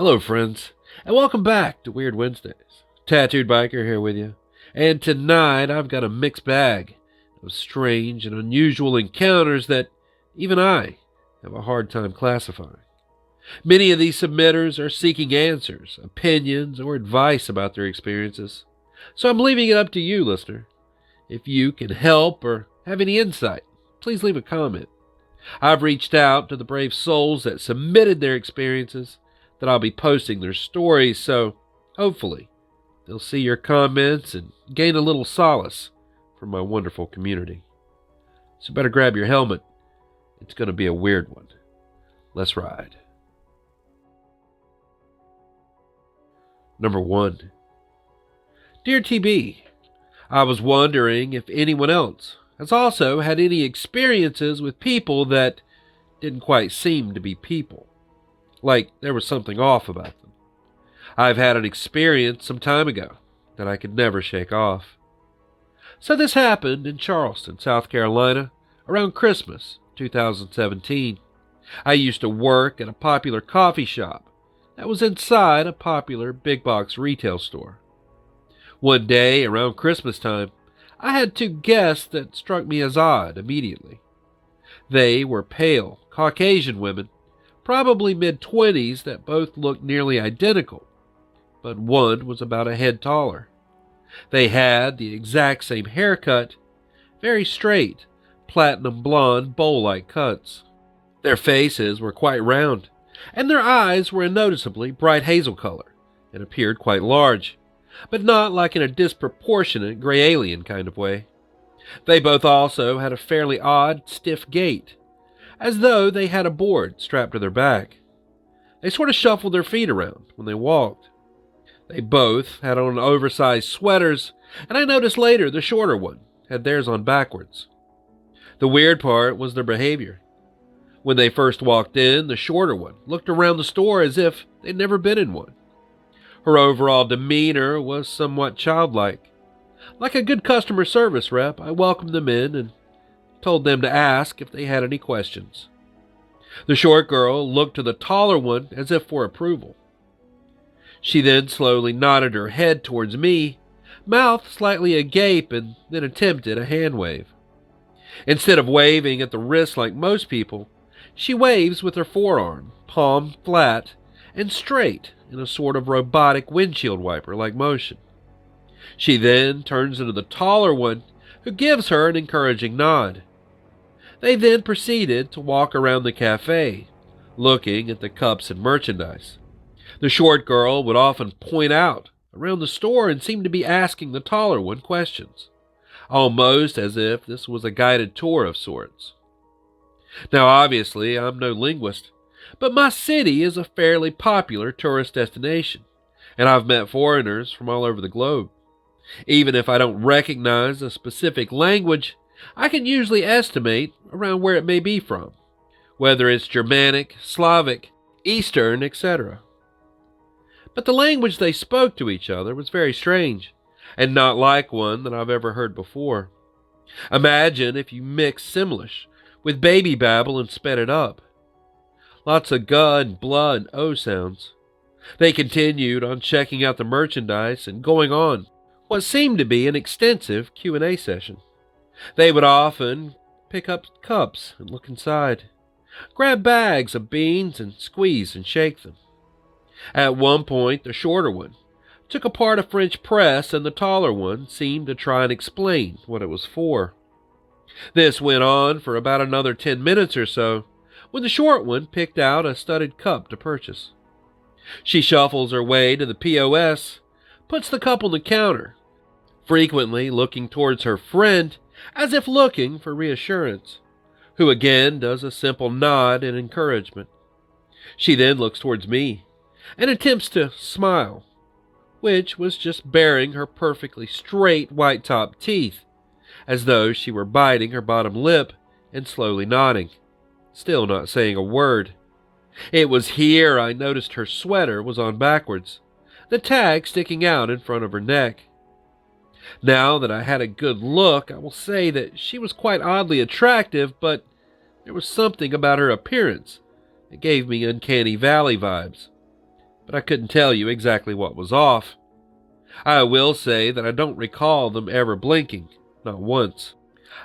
Hello, friends, and welcome back to Weird Wednesdays. Tattooed Biker here with you, and tonight I've got a mixed bag of strange and unusual encounters that even I have a hard time classifying. Many of these submitters are seeking answers, opinions, or advice about their experiences, so I'm leaving it up to you, listener. If you can help or have any insight, please leave a comment. I've reached out to the brave souls that submitted their experiences that I'll be posting their stories, so hopefully they'll see your comments and gain a little solace from my wonderful community. So better grab your helmet. It's going to be a weird one. Let's ride. Number 1. Dear TB, I was wondering if anyone else has also had any experiences with people that didn't quite seem to be people. Like there was something off about them. I've had an experience some time ago that I could never shake off. So this happened in Charleston, South Carolina, around Christmas 2017. I used to work at a popular coffee shop that was inside a popular big box retail store. One day around Christmas time, I had 2 guests that struck me as odd immediately. They were pale, Caucasian women, probably mid-20s, that both looked nearly identical, but one was about a head taller. They had the exact same haircut, very straight, platinum blonde, bowl-like cuts. Their faces were quite round, and their eyes were a noticeably bright hazel color and appeared quite large, but not like in a disproportionate gray alien kind of way. They both also had a fairly odd, stiff gait, as though they had a board strapped to their back. They sort of shuffled their feet around when they walked. They both had on oversized sweaters, and I noticed later the shorter one had theirs on backwards. The weird part was their behavior. When they first walked in, the shorter one looked around the store as if they'd never been in one. Her overall demeanor was somewhat childlike. Like a good customer service rep, I welcomed them in and told them to ask if they had any questions. The short girl looked to the taller one as if for approval. She then slowly nodded her head towards me, mouth slightly agape, and then attempted a hand wave. Instead of waving at the wrist like most people, she waves with her forearm, palm flat and straight in a sort of robotic windshield wiper-like motion. She then turns into the taller one, who gives her an encouraging nod. They then proceeded to walk around the cafe, looking at the cups and merchandise. The short girl would often point out around the store and seem to be asking the taller one questions, almost as if this was a guided tour of sorts. Now, obviously, I'm no linguist, but my city is a fairly popular tourist destination, and I've met foreigners from all over the globe. Even if I don't recognize a specific language, I can usually estimate around where it may be from, whether it's Germanic, Slavic, Eastern, etc. But the language they spoke to each other was very strange, and not like one that I've ever heard before. Imagine if you mix Simlish with baby babble and sped it up. Lots of guh and blah and o sounds. They continued on checking out the merchandise and going on what seemed to be an extensive Q&A session. They would often pick up cups and look inside, grab bags of beans and squeeze and shake them. At one point, the shorter one took apart a French press, and the taller one seemed to try and explain what it was for. This went on for about another 10 minutes or so, when the short one picked out a studded cup to purchase. She shuffles her way to the POS, puts the cup on the counter, frequently looking towards her friend as if looking for reassurance, who again does a simple nod in encouragement. She then looks towards me and attempts to smile, which was just baring her perfectly straight white-topped teeth, as though she were biting her bottom lip and slowly nodding, still not saying a word. It was here I noticed her sweater was on backwards, the tag sticking out in front of her neck. Now that I had a good look, I will say that she was quite oddly attractive, but there was something about her appearance that gave me uncanny valley vibes. but I couldn't tell you exactly what was off. I will say that I don't recall them ever blinking, not once.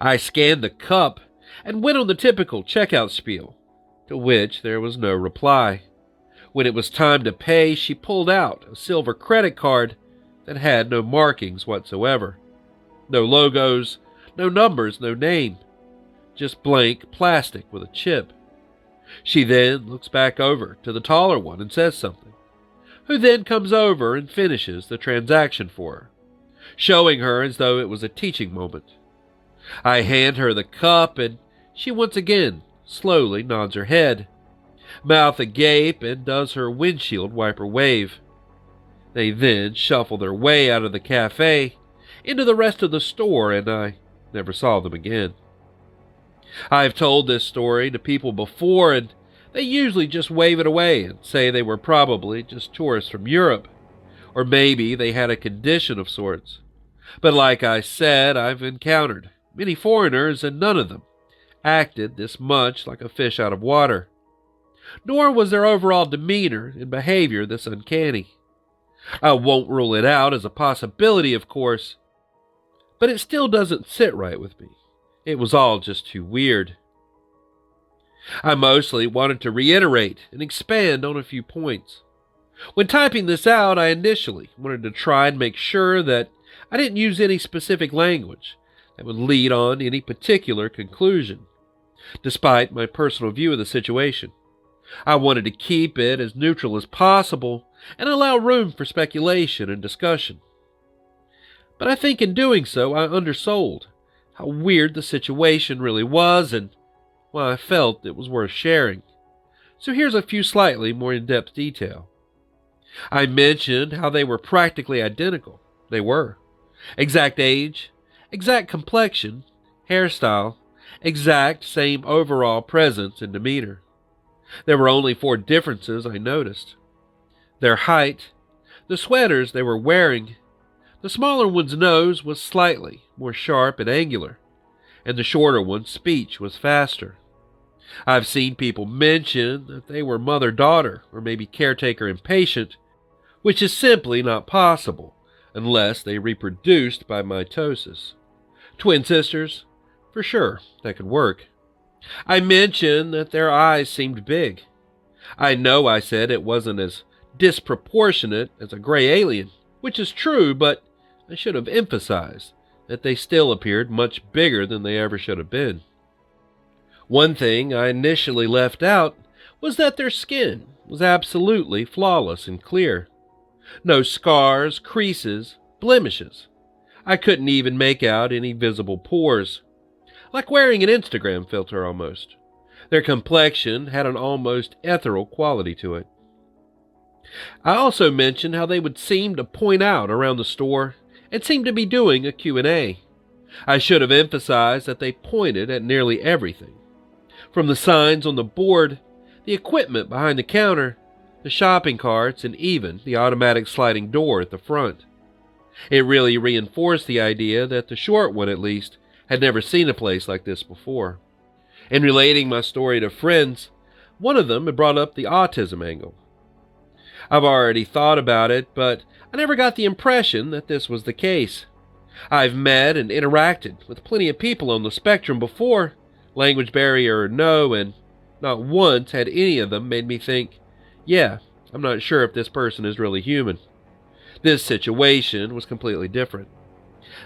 I scanned the cup and went on the typical checkout spiel, to which there was no reply. When it was time to pay, she pulled out a silver credit card that had no markings whatsoever. No logos, no numbers, no name. Just blank plastic with a chip. She then looks back over to the taller one and says something, who then comes over and finishes the transaction for her, showing her as though it was a teaching moment. I hand her the cup and she once again slowly nods her head, mouth agape, and does her windshield wiper wave. They then shuffle their way out of the cafe into the rest of the store, and I never saw them again. I've told this story to people before, and they usually just wave it away and say they were probably just tourists from Europe, or maybe they had a condition of sorts. But like I said, I've encountered many foreigners, and none of them acted this much like a fish out of water. Nor was their overall demeanor and behavior this uncanny. I won't rule it out as a possibility, of course, but it still doesn't sit right with me. It was all just too weird. I mostly wanted to reiterate and expand on a few points. When typing this out, I initially wanted to try and make sure that I didn't use any specific language that would lead on any particular conclusion, despite my personal view of the situation. I wanted to keep it as neutral as possible and allow room for speculation and discussion. But I think in doing so, I undersold how weird the situation really was and why I felt it was worth sharing. So here's a few slightly more in-depth detail. I mentioned how they were practically identical. They were. Exact age, exact complexion, hairstyle, exact same overall presence and demeanor. There were only 4 differences I noticed. Their height, the sweaters they were wearing, the smaller one's nose was slightly more sharp and angular, and the shorter one's speech was faster. I've seen people mention that they were mother-daughter or maybe caretaker and patient, which is simply not possible unless they reproduced by mitosis. Twin sisters, for sure, that could work. I mentioned that their eyes seemed big. I know I said it wasn't as disproportionate as a gray alien, which is true, but I should have emphasized that they still appeared much bigger than they ever should have been. One thing I initially left out was that their skin was absolutely flawless and clear. No scars, creases, blemishes. I couldn't even make out any visible pores. Like wearing an Instagram filter almost. Their complexion had an almost ethereal quality to it. I also mentioned how they would seem to point out around the store and seem to be doing a Q&A. I should have emphasized that they pointed at nearly everything. From the signs on the board, the equipment behind the counter, the shopping carts, and even the automatic sliding door at the front. It really reinforced the idea that the short one, at least, had never seen a place like this before. In relating my story to friends, one of them had brought up the autism angle. I've already thought about it, but I never got the impression that this was the case. I've met and interacted with plenty of people on the spectrum before, language barrier or no, and not once had any of them made me think, yeah, I'm not sure if this person is really human. This situation was completely different.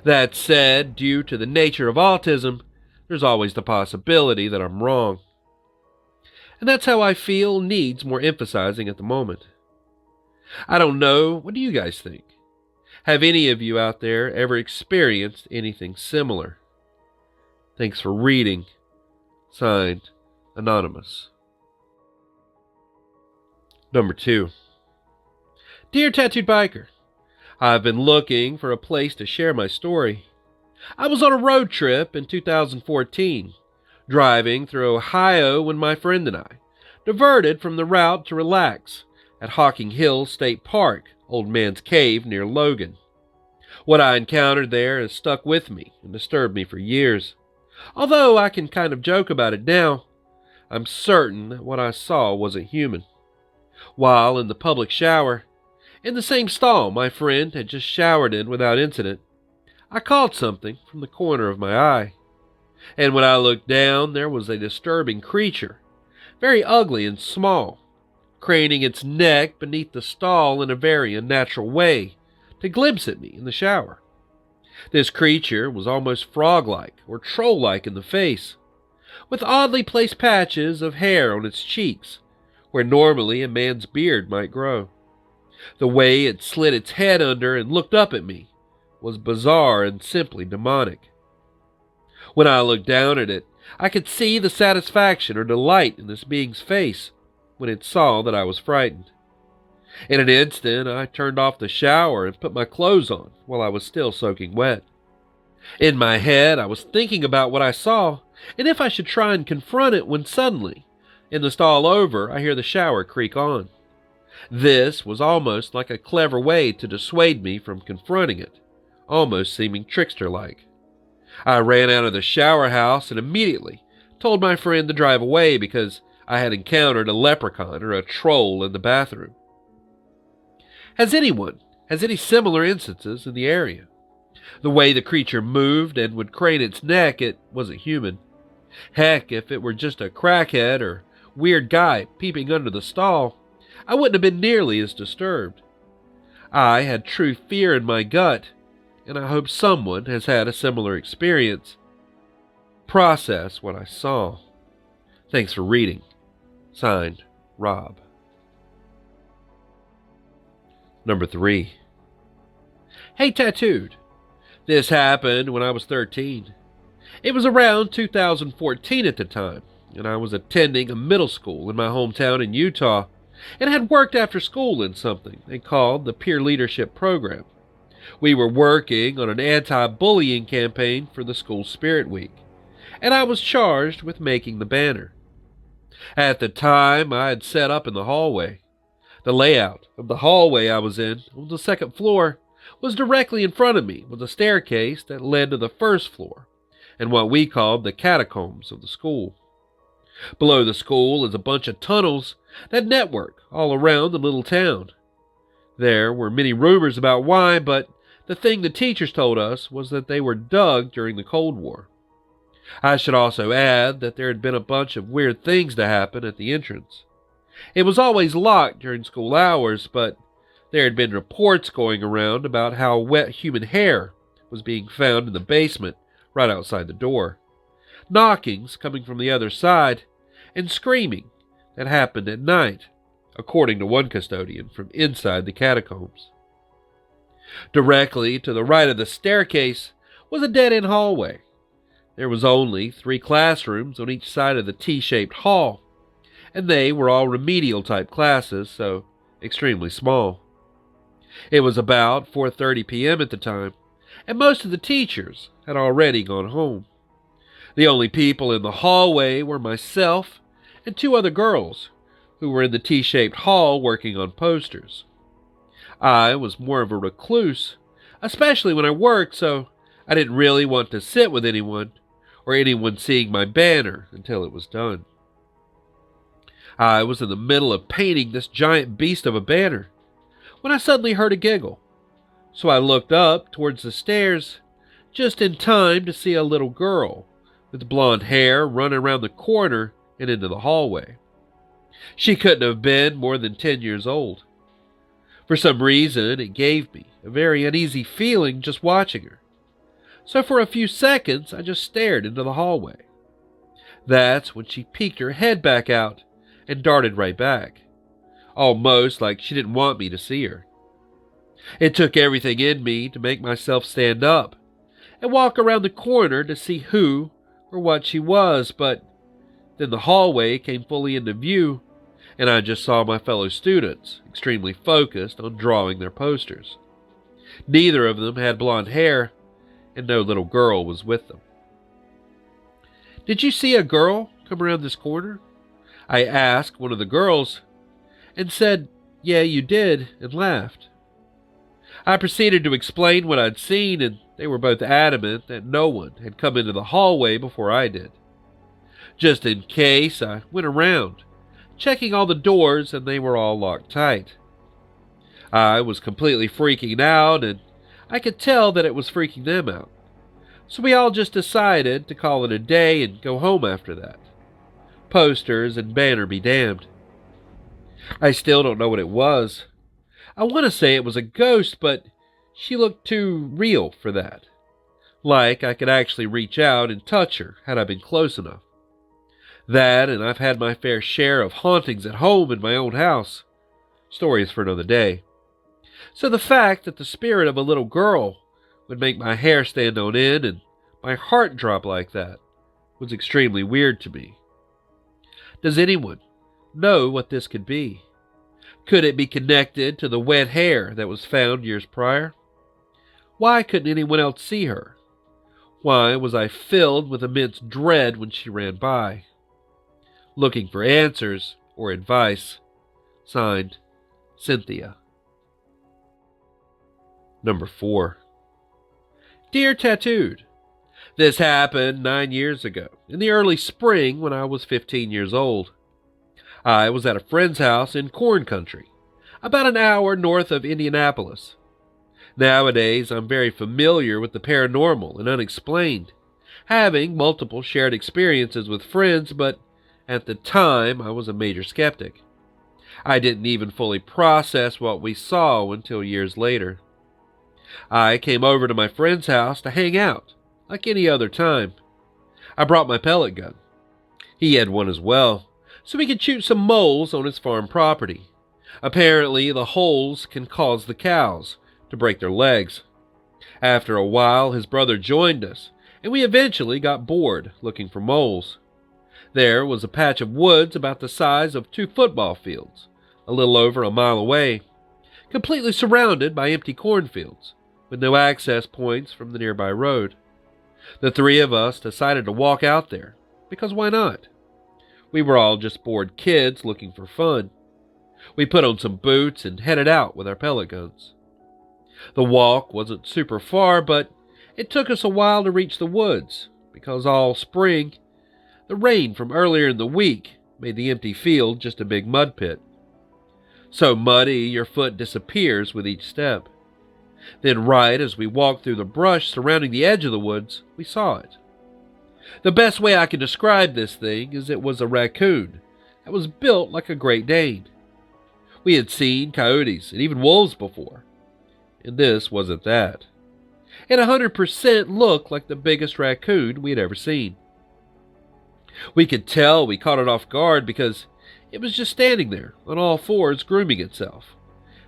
That said, due to the nature of autism, there's always the possibility that I'm wrong. And that's how I feel needs more emphasizing at the moment. I don't know, what do you guys think? Have any of you out there ever experienced anything similar? Thanks for reading. Signed, Anonymous. Number 2. Dear Tattooed Biker, I've been looking for a place to share my story. I was on a road trip in 2014, driving through Ohio when my friend and I diverted from the route to relax at Hocking Hills State Park, Old Man's Cave near Logan. What I encountered there has stuck with me and disturbed me for years. Although I can kind of joke about it now, I'm certain that what I saw wasn't human. While in the public shower, in the same stall my friend had just showered in without incident, I caught something from the corner of my eye. And when I looked down, there was a disturbing creature, very ugly and small, craning its neck beneath the stall in a very unnatural way to glimpse at me in the shower. This creature was almost frog-like or troll-like in the face, with oddly placed patches of hair on its cheeks, where normally a man's beard might grow. The way it slid its head under and looked up at me was bizarre and simply demonic. When I looked down at it, I could see the satisfaction or delight in this being's face when it saw that I was frightened. In an instant, I turned off the shower and put my clothes on while I was still soaking wet. In my head, I was thinking about what I saw and if I should try and confront it when suddenly, in the stall over, I hear the shower creak on. This was almost like a clever way to dissuade me from confronting it, almost seeming trickster-like. I ran out of the shower house and immediately told my friend to drive away because I had encountered a leprechaun or a troll in the bathroom. Has any similar instances in the area? The way the creature moved and would crane its neck, it wasn't human. Heck, if it were just a crackhead or weird guy peeping under the stall, I wouldn't have been nearly as disturbed. I had true fear in my gut, and I hope someone has had a similar experience. Process what I saw. Thanks for reading. Signed, Rob. Number 3. Hey Tattooed. This happened when I was 13. It was around 2014 at the time, and I was attending a middle school in my hometown in Utah and had worked after school in something they called the Peer Leadership Program. We were working on an anti-bullying campaign for the school Spirit Week, and I was charged with making the banner. At the time, I had set up in the hallway. The layout of the hallway I was in, on the second floor, was directly in front of me with a staircase that led to the first floor and what we called the catacombs of the school. Below the school is a bunch of tunnels that network all around the little town. There were many rumors about why, but the thing the teachers told us was that they were dug during the Cold War. I should also add that there had been a bunch of weird things to happen at the entrance. It was always locked during school hours, but there had been reports going around about how wet human hair was being found in the basement right outside the door, knockings coming from the other side, and screaming that happened at night, according to one custodian from inside the catacombs. Directly to the right of the staircase was a dead-end hallway. There was only 3 classrooms on each side of the T-shaped hall, and they were all remedial-type classes, so extremely small. It was about 4:30 p.m. at the time, and most of the teachers had already gone home. The only people in the hallway were myself and 2 other girls who were in the T-shaped hall working on posters. I was more of a recluse, especially when I worked, so I didn't really want to sit with anyone or anyone seeing my banner until it was done. I was in the middle of painting this giant beast of a banner when I suddenly heard a giggle. So I looked up towards the stairs just in time to see a little girl with blonde hair run around the corner and into the hallway. She couldn't have been more than 10 years old. For some reason, it gave me a very uneasy feeling just watching her. So for a few seconds, I just stared into the hallway. That's when she peeked her head back out and darted right back, almost like she didn't want me to see her. It took everything in me to make myself stand up and walk around the corner to see who or what she was, but then the hallway came fully into view, and I just saw my fellow students extremely focused on drawing their posters. Neither of them had blonde hair, and no little girl was with them. "Did you see a girl come around this corner?" I asked one of the girls, and said, "Yeah, you did," and laughed. I proceeded to explain what I'd seen, and they were both adamant that no one had come into the hallway before I did. Just in case, I went around, checking all the doors, and they were all locked tight. I was completely freaking out, and I could tell that it was freaking them out. So we all just decided to call it a day and go home after that. Posters and banner be damned. I still don't know what it was. I want to say it was a ghost, but she looked too real for that. Like I could actually reach out and touch her had I been close enough. That, and I've had my fair share of hauntings at home in my own house. Stories for another day. So the fact that the spirit of a little girl would make my hair stand on end and my heart drop like that was extremely weird to me. Does anyone know what this could be? Could it be connected to the wet hair that was found years prior? Why couldn't anyone else see her? Why was I filled with immense dread when she ran by? Looking for answers or advice. Signed, Cynthia. Number 4. Dear Tattooed, this happened 9 years ago, in the early spring when I was 15 years old. I was at a friend's house in corn country, about an hour north of Indianapolis. Nowadays, I'm very familiar with the paranormal and unexplained, having multiple shared experiences with friends, but at the time, I was a major skeptic. I didn't even fully process what we saw until years later. I came over to my friend's house to hang out, like any other time. I brought my pellet gun. He had one as well, so we could shoot some moles on his farm property. Apparently, the holes can cause the cows to break their legs. After a while, his brother joined us, and we eventually got bored looking for moles. There was a patch of woods about the size of 2 football fields, a little over a mile away, completely surrounded by empty cornfields, with no access points from the nearby road. The 3 of us decided to walk out there, because why not? We were all just bored kids looking for fun. We put on some boots and headed out with our pellet guns. The walk wasn't super far, but it took us a while to reach the woods, because all spring, the rain from earlier in the week made the empty field just a big mud pit. So muddy your foot disappears with each step. Then right as we walked through the brush surrounding the edge of the woods, we saw it. The best way I can describe this thing is it was a raccoon that was built like a Great Dane. We had seen coyotes and even wolves before, and this wasn't that. It 100% looked like the biggest raccoon we had ever seen. We could tell we caught it off guard because it was just standing there on all fours grooming itself,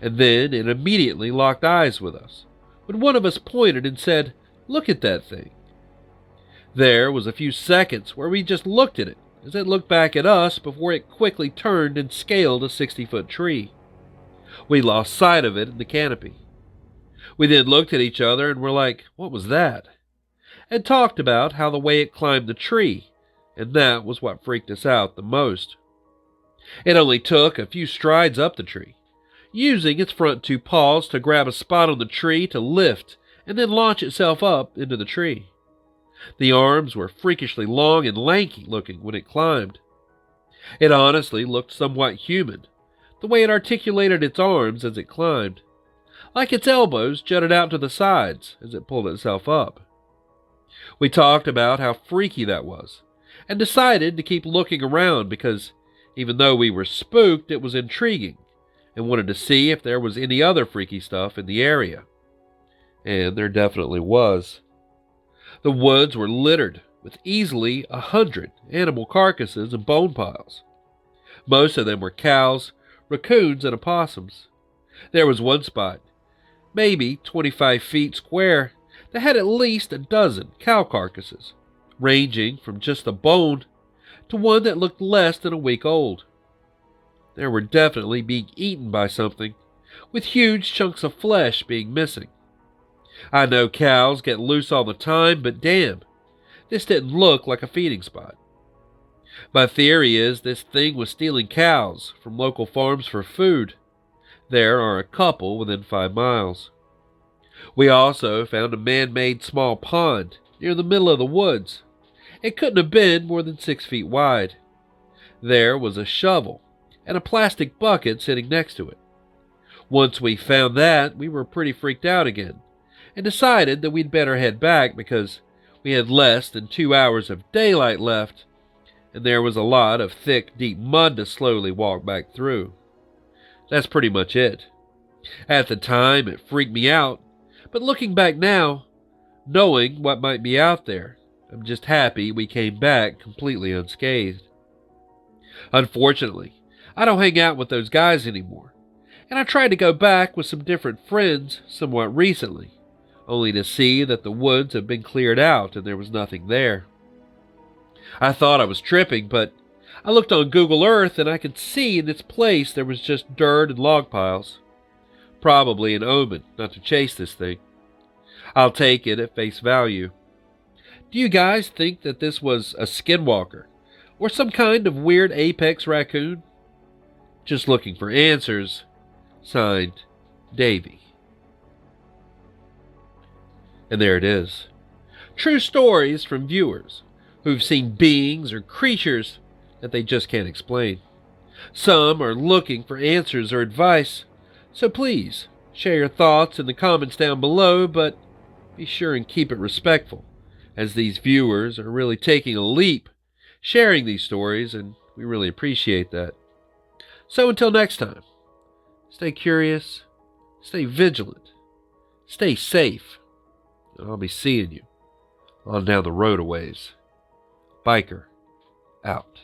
and then it immediately locked eyes with us when one of us pointed and said, "Look at that thing." There was a few seconds where we just looked at it as it looked back at us before it quickly turned and scaled a 60-foot tree. We lost sight of it in the canopy. We then looked at each other and were like, "What was that?" and talked about how the way it climbed the tree, and that was what freaked us out the most. It only took a few strides up the tree, using its front 2 paws to grab a spot on the tree to lift and then launch itself up into the tree. The arms were freakishly long and lanky looking when it climbed. It honestly looked somewhat human, the way it articulated its arms as it climbed, like its elbows jutted out to the sides as it pulled itself up. We talked about how freaky that was, and decided to keep looking around because even though we were spooked, it was intriguing, and wanted to see if there was any other freaky stuff in the area. And there definitely was. The woods were littered with easily 100 animal carcasses and bone piles. Most of them were cows, raccoons, and opossums. There was one spot, maybe 25 feet square, that had at least a dozen cow carcasses, ranging from just a bone to one that looked less than a week old. They were definitely being eaten by something, with huge chunks of flesh being missing. I know cows get loose all the time, but damn, this didn't look like a feeding spot. My theory is this thing was stealing cows from local farms for food. There are a couple within 5 miles. We also found a man-made small pond near the middle of the woods. It couldn't have been more than 6 feet wide. There was a shovel and a plastic bucket sitting next to it. Once we found that, we were pretty freaked out again, and decided that we'd better head back because we had less than 2 hours of daylight left, and there was a lot of thick, deep mud to slowly walk back through. That's pretty much it. At the time, it freaked me out, but looking back now, knowing what might be out there, I'm just happy we came back completely unscathed. Unfortunately, I don't hang out with those guys anymore, and I tried to go back with some different friends somewhat recently, only to see that the woods have been cleared out and there was nothing there. I thought I was tripping, but I looked on Google Earth and I could see in its place there was just dirt and log piles. Probably an omen not to chase this thing. I'll take it at face value. Do you guys think that this was a skinwalker or some kind of weird apex raccoon? Just looking for answers. Signed, Davy. And there it is. True stories from viewers who've seen beings or creatures that they just can't explain. Some are looking for answers or advice, so please share your thoughts in the comments down below, but be sure and keep it respectful, as these viewers are really taking a leap sharing these stories, and we really appreciate that. So until next time, stay curious, stay vigilant, stay safe, and I'll be seeing you on down the road a ways. Biker out.